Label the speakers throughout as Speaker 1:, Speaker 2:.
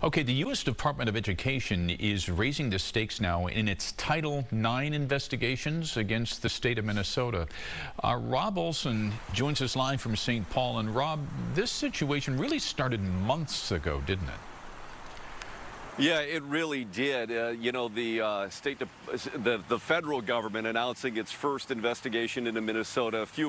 Speaker 1: Okay, the U.S. Department of Education is raising the stakes now in its Title IX investigations against the state of Minnesota. Rob Olson joins us live from St. Paul. And Rob, this situation really started months ago, didn't it?
Speaker 2: Yeah, it really did. The federal government announcing its first investigation into Minnesota a few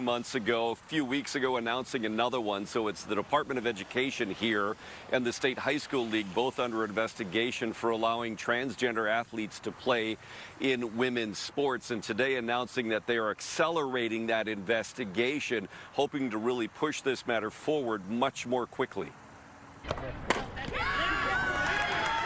Speaker 2: weeks ago announcing another one. So it's the Department of Education here and the State High School League both under investigation for allowing transgender athletes to play in women's sports. And today announcing that they are accelerating that investigation, hoping to really push this matter forward much more quickly.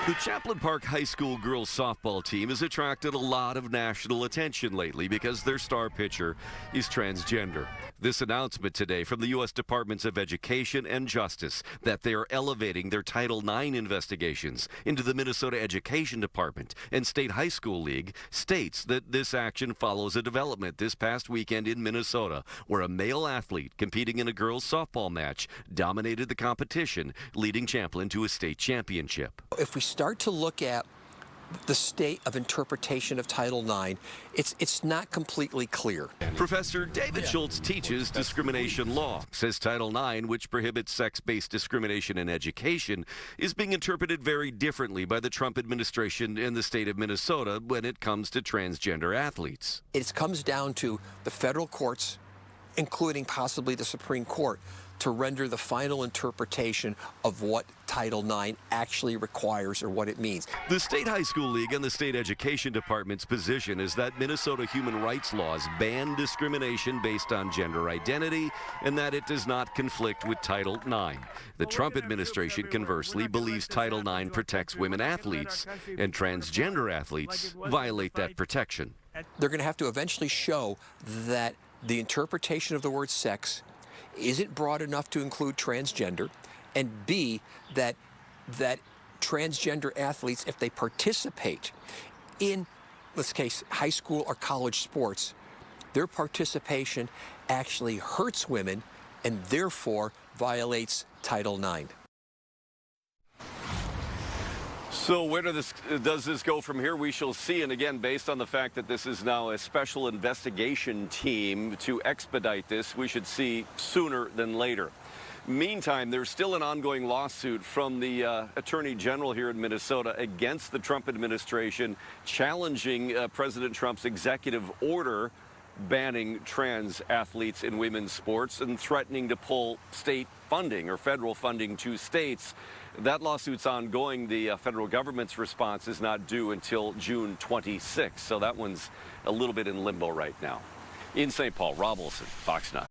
Speaker 2: The Chaplain Park High School girls softball team has attracted a lot of national attention lately because their star pitcher is transgender. This announcement today from the U.S. Departments of Education and Justice that they are elevating their Title IX investigations into the Minnesota Education Department and State High School League states that this action follows a development this past weekend in Minnesota where a male athlete competing in a girls softball match dominated the competition, leading Champlain to a state championship.
Speaker 3: If we start to look at the state of interpretation of Title IX, it's not completely clear.
Speaker 2: Professor David Schultz teaches discrimination law, says Title IX, which prohibits sex-based discrimination in education, is being interpreted very differently by the Trump administration and the state of Minnesota when it comes to transgender athletes.
Speaker 3: It comes down to the federal courts, including possibly the Supreme Court, to render the final interpretation of what Title IX actually requires or what it means.
Speaker 2: The State High School League and the State Education Department's position is that Minnesota human rights laws ban discrimination based on gender identity and that it does not conflict with Title IX. The Trump administration, conversely, believes Title IX protects women athletes, and transgender athletes violate that protection.
Speaker 3: They're going to have to eventually show that the interpretation of the word sex isn't broad enough to include transgender, and B, that transgender athletes, if they participate in, let's case, high school or college sports, their participation actually hurts women and therefore violates Title IX.
Speaker 2: So where does this go from here? We shall see. And again, based on the fact that this is now a special investigation team to expedite this, we should see sooner than later. Meantime, there's still an ongoing lawsuit from the Attorney General here in Minnesota against the Trump administration, challenging President Trump's executive order banning trans athletes in women's sports and threatening to pull state funding or federal funding to states. That lawsuit's ongoing. The federal government's response is not due until June 26th. So that one's a little bit in limbo right now. In St. Paul, Rob Olson, Fox 9.